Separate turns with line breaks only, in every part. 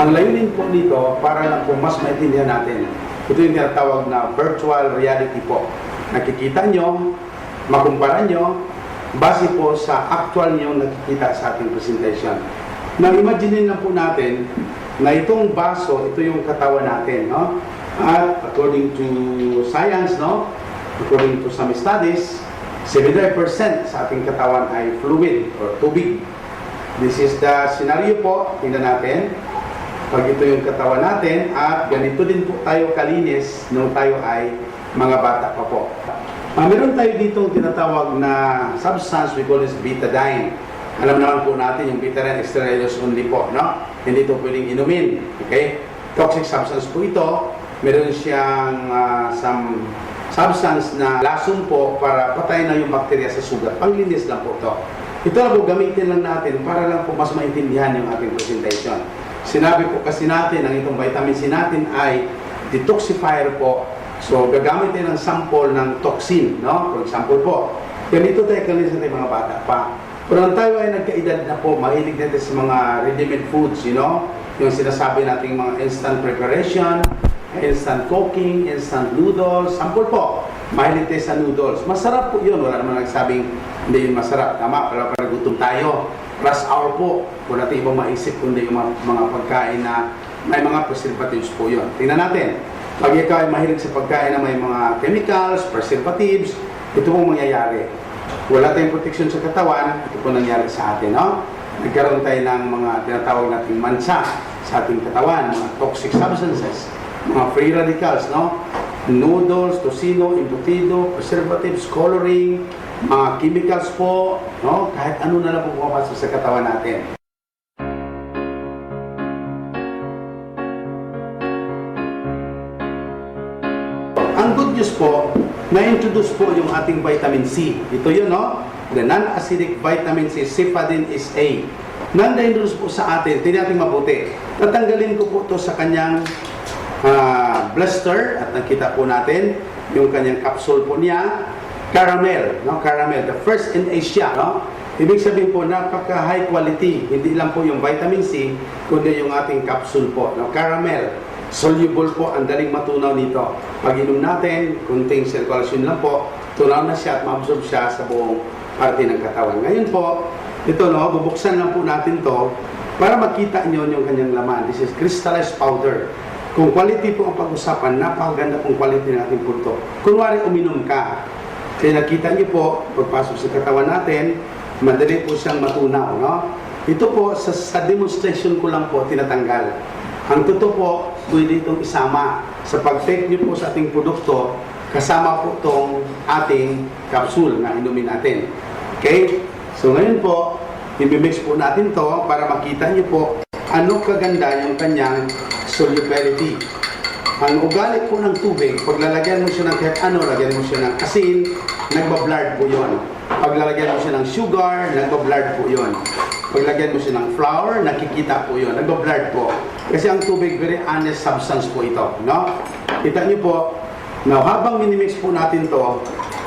Ang layunin po nito, para lang po mas maintindihan natin, ito yung tinatawag na virtual reality po. Nakikita nyo, makumpara nyo, base po sa actual nyo nakikita sa ating presentation. Nang imagine lang po natin na itong baso, ito yung katawan natin, no? At according to science, no? According to some studies, 75% sa ating katawan ay fluid or tubig. This is the scenario po. Tingnan natin. Pag ito yung katawan natin, at ganito din po tayo kalinis nung tayo ay mga bata pa po. Meron tayo dito tinatawag na substance, we call this betadine. Alam naman po natin yung betadine extraneous only po, no? Hindi ito pwedeng inumin. Okay? Toxic substance po ito. Meron siyang some substance na lason po para patayin na yung bakterya sa sugat. Panglinis lang po ito. Ito lang po gamitin lang natin para lang po mas maintindihan yung ating presentation. Sinabi po kasi natin, ang itong vitamin C natin ay detoxifier po. So, gagamitin ng sample ng toxin, no? For example po, ganito tayo kalinis natin mga bata pa. Pero nang tayo ay nagkaedad na po, mahilig natin sa mga ready-made foods, you know? Yung sinasabi nating mga instant preparation, instant cooking, instant noodles, sample po. Mahilig tayo sa noodles. Masarap po yun. Wala naman nagsabing hindi yun masarap. Tama, pero gutom tayo. Rush hour po. Kung natin ibang maisip, kundi yung mga pagkain na may mga preservatives po yun. Tingnan natin. Pag ikaw ay mahilig sa pagkain na may mga chemicals, preservatives, ito pong mangyayari. Wala tayong protection sa katawan, ito po nangyari sa atin, no? Nagkaroon tayo ng mga tinatawag nating mansa sa ating katawan, mga toxic substances, mga free radicals, no? Noodles, tocino, embutido, preservatives, coloring, mga chemicals po, no? Kahit ano na lang po pumapasok sa katawan natin. Ang good news po, na-introduce po yung ating vitamin C. Ito yun, no? The non-acidic vitamin C, Cefadin is A. Na-introduce po sa atin, hindi natin mabuti. Natanggalin ko po ito sa kanyang blister, at nakita po natin yung kanyang capsule po niya. Caramel, no? Caramel, the first in Asia, no? Ibig sabihin po, napaka-high quality. Hindi lang po yung vitamin C, kundi yung ating capsule po, no? Caramel. Soluble po, ang daling matunaw nito. Pag inom natin, kunting circulation lang po, tunaw na siya at ma-absorb siya sa buong parte ng katawan. Ngayon po, ito, no, bubuksan lang po natin to para makita nyo yung kanyang laman. This is crystallized powder. Kung quality po ang pag-usapan, napakaganda pong quality ng ating pulto. Kunwari, uminom ka. Kaya nakita nyo po, pagpasok sa katawan natin, madali po siyang matunaw, no? Ito po, sa demonstration ko lang po, tinatanggal. Ang totoo po, pwede itong isama. Sa pag-take nyo po sa ating produkto, kasama po itong ating capsule na inumin natin. Okay? So ngayon po, i-mix po natin to para makita nyo po ano kaganda yung kanyang solubility. Ang ugali po ng tubig, pag lalagyan mo siya ng kahit ano, lagyan mo siya ng asin, nagbablard po yun. Pag lalagyan mo siya ng sugar, nagbablard po yun. Pag lagyan mo siya ng flour, nakikita po yun, nagbablard po. Kasi ang tubig, very honest substance po ito, no? Kita niyo po, now, habang minimix po natin to,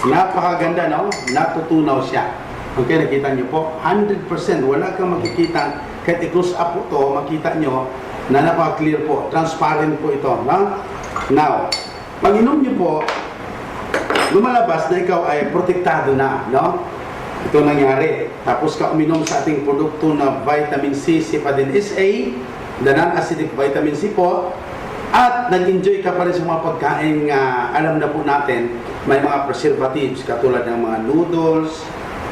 napakaganda, no? Natutunaw siya. Okay, nakita niyo po, 100%, wala kang makikita, kahit i-close up po to, makita niyo na napaka-clear po, transparent po ito, no? Now, pag inom niyo po, lumalabas na ikaw ay protektado na, no? Ito nangyari. Tapos ka uminom sa ating produkto na vitamin C, Cefadin is A, the non-acidic vitamin C po, at nag-enjoy ka pa rin sa mga pagkain alam na po natin, may mga preservatives katulad ng mga noodles,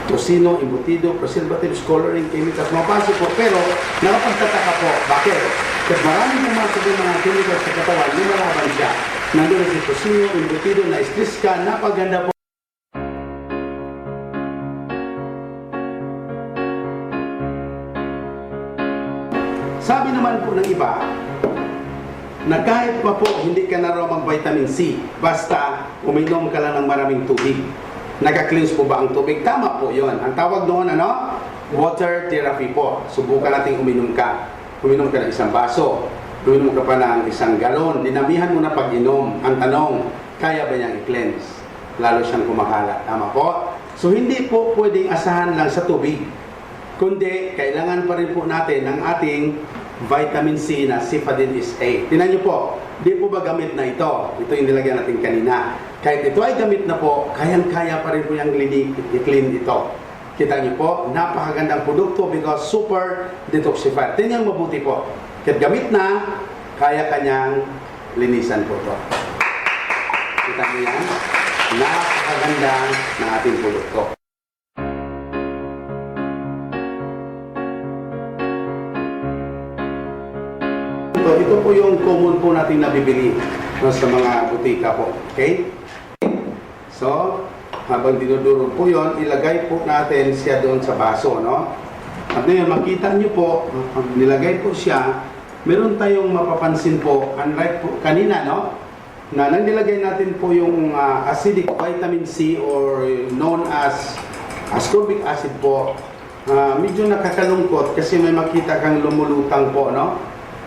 tocino, embutido, preservatives, coloring, chemicals, mapasok po. Pero nakapagtataka po, bakit? Kasi maraming pumasok yung mga chemicals sa katawan, lumalaban siya. Nandun si tocino, embutido, na-stress ka, napaganda po. Sabi naman po ng iba, na kahit pa po hindi ka na raw mag-vitamin C, basta uminom ka lang ng maraming tubig. Naka-cleanse po ba ang tubig? Tama po yon. Ang tawag doon, ano? Water therapy po. Subukan natin uminom ka. Uminom ka ng isang baso. Uminom ka pa ng isang galon. Dinamihan mo na pag-inom. Ang tanong, kaya ba niyang i-cleanse? Lalo siyang kumakalat. Tama po? So, hindi po pwedeng asahan lang sa tubig. Kundi, kailangan pa rin po natin ng ating vitamin C na Cefadin is A. Tingnan niyo po, di po ba gamit na ito? Ito yung nilagyan natin kanina. Kahit ito ay gamit na po, kayang-kaya pa rin po yung i-clean ito. Kita niyo po, napakagandang produkto because super detoxifier. Tingnan mabuti po. Kahit gamit na, kaya kanyang linisan po ito. Kita niyo yan? Napakaganda ng ating produkto. Ito po yung common po natin nabibili sa mga butika po. Okay? So, habang dinudurog po yon, ilagay po natin siya doon sa baso, no? At ngayon, makita nyo po, pag nilagay po siya, meron tayong mapapansin po, unlike po kanina, no? Na nang nilagay natin po yung acidic vitamin C or known as ascorbic acid po, medyo nakakalungkot kasi may makita kang lumulutang po, no?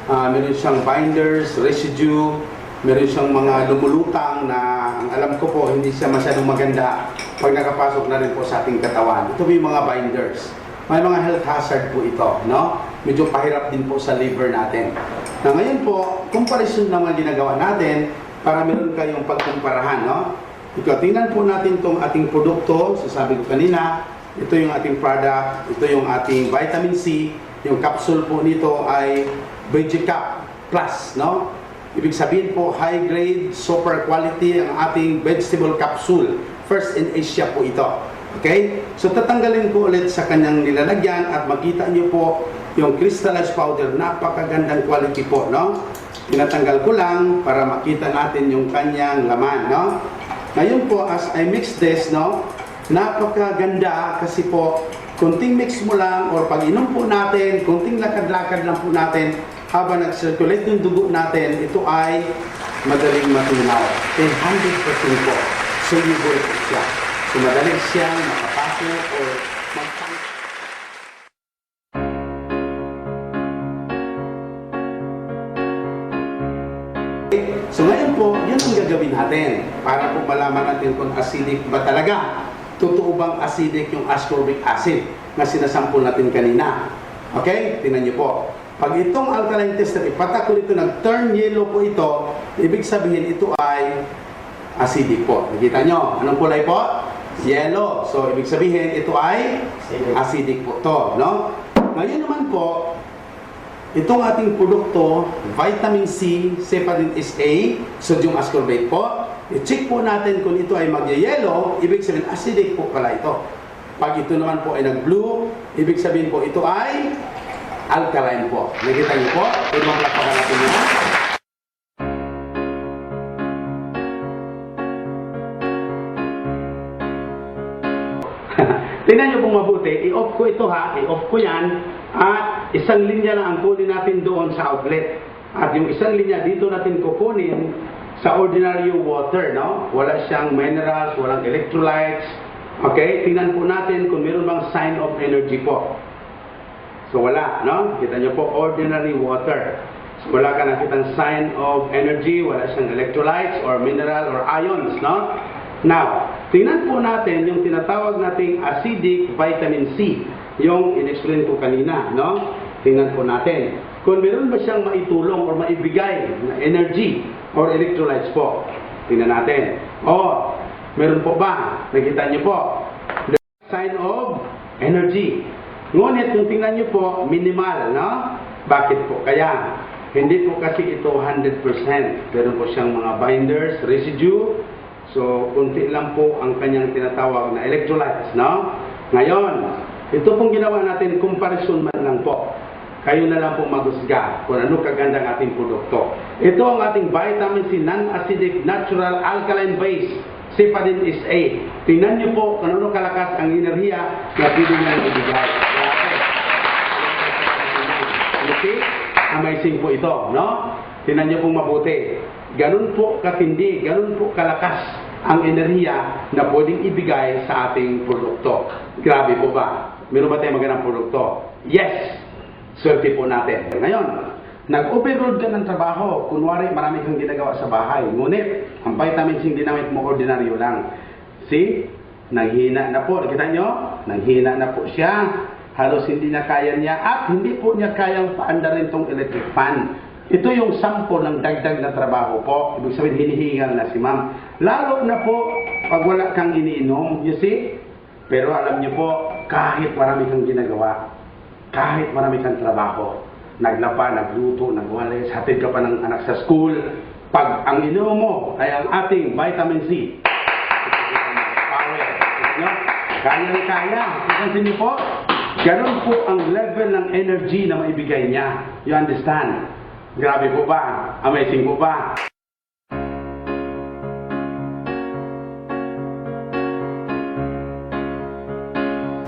Meron siyang binders, residue, meron siyang mga lumulutang na ang alam ko po hindi siya masyadong maganda pag nakapasok na rin po sa ating katawan. Ito may mga binders. May mga health hazard po ito, no? Medyo pahirap din po sa liver natin. Na ngayon po, comparison naman ginagawa natin para meron kayong pagkumparahan, no? Ito, tingnan po natin itong ating produkto. Sasabi ko kanina, ito yung ating product, ito yung ating vitamin C. Yung capsule po nito ay Vegicap Plus, no? Ibig sabihin po, high grade, super quality ang ating vegetable capsule. First in Asia po ito. Okay? So tatanggalin ko ulit sa kanyang nilalagyan at makita nyo po yung crystallized powder. Napakagandang quality po, no? Tinatanggal ko lang para makita natin yung kanyang laman, no? Ngayon po, as I mix this, no? Napakaganda kasi po, kunting mix mo lang or pag inom po natin, kunting lakad-lakad lang po natin, habang nag-circulate yung dugo natin, ito ay madaling matunaw. 100% po. Soluble po siya. So madali siyang makapasok or magpang... So ngayon po, yan ang gagawin natin para po malaman natin kung acidic ba talaga. Totoo bang acidic yung ascorbic acid na sinasampol natin kanina. Okay? Tingnan niyo po. Pag itong alkaline tester, ipatak ko dito, nag-turn yellow po ito, ibig sabihin ito ay acidic po. Nakita nyo? Anong kulay po? Yellow. So, ibig sabihin ito ay acidic po to, no? Ngayon naman po, itong ating produkto, vitamin C, Cefadin is A, sodium ascorbate po, i-check po natin kung ito ay mag-yellow, ibig sabihin acidic po pala ito. Pag ito naman po ay nag-blue, ibig sabihin po ito ay alkaline po. Nakita niyo po? Ito ang plakapan natin nyo. Tingnan niyo pong mabuti. I-off ko ito ha. I-off ko yan. At isang linya lang ang kunin natin doon sa outlet. At yung isang linya dito natin kukunin sa ordinary water, no? Wala siyang minerals, walang electrolytes. Okay? Tingnan po natin kung meron bang sign of energy po. So wala, no? Kita nyo po, ordinary water. So wala ka nakitang sign of energy, wala siyang electrolytes or mineral or ions, no? Now, tingnan po natin yung tinatawag nating acidic vitamin C, yung in-explain ko kanina, no? Tingnan po natin. Kung meron ba siyang maitulong or maibigay na energy or electrolytes po. Tingnan natin. Oh, meron po ba? Nakita nyo po. The sign of energy. Ngunit kung tingnan nyo po, minimal, no? Bakit po? Kaya, hindi po kasi ito 100%. Meron po siyang mga binders, residue. So, kunti lang po ang kanyang tinatawag na electrolytes, no? Ngayon, ito pong ginawa natin, comparison man lang po. Kayo na lang po maghusga kung ano kaganda ang ating produkto. Ito ang ating vitamin C, non-acidic, natural, alkaline base. Cefadin is A. Tingnan niyo po kung ano kalakas ang enerhiya na pwede niyang ibigay. Okay? Amazing po ito, no? Tingnan niyo pong mabuti. Ganun po katindi, ganun po kalakas ang enerhiya na pwedeng ibigay sa ating produkto. Grabe po ba? Meron ba tayong magandang produkto? Yes! Swerte po natin. Ngayon, nag-overload ka ng trabaho. Kunwari, marami kang ginagawa sa bahay. Ngunit, ang vitamin C ginamit mo, ordinaryo lang. See? Nanghina na po. Nakita nyo? Nanghina na po siya. halos hindi na kaya niya at hindi po niya kayang paandarin tong electric fan. Ito yung sample ng dagdag na trabaho po. Ibig sabihin, hinihingal na si ma'am. Lalo na po, pag wala kang iniinom, you see? Pero alam niyo po, kahit marami kang ginagawa, kahit marami kang trabaho, naglaba, nagluto, nagwalis, hatid ka pa ng anak sa school, pag ang ininom mo ay ang ating vitamin C, power, no? Kayang-kaya. Ipansin niyo po, ganun po ang level ng energy na maibigay niya. You understand? Grabe po ba? Amazing po ba?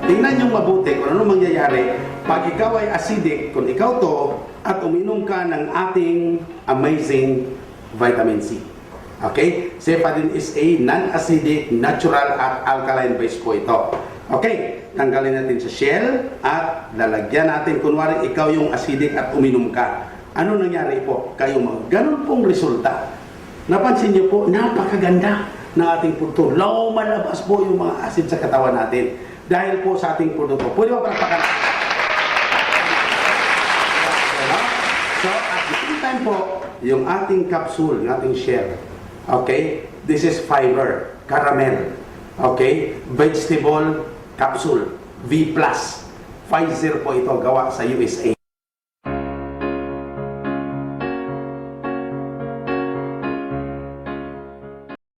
Tingnan niyong mabuti kung ano mangyayari pag ikaw ay acidic, kung ikaw to, at uminom ka ng ating amazing vitamin C. Okay? Cephadin is a non-acidic, natural at alkaline base po ito. Okay, tanggalin natin sa shell at lalagyan natin. Kunwari, ikaw yung acidic at uminom ka. Ano nangyari po? Kayo ganun pong resulta. Napansin niyo po, napakaganda ng ating produkto. Malabas po yung mga acid sa katawan natin. Dahil po sa ating produkto. Pwede ba palakpakan? So, at the same time po, yung ating capsule, yung ating shell. Okay? This is fiber, caramel. Okay? Vegetable capsule, V+. Pfizer po ito gawa sa USA.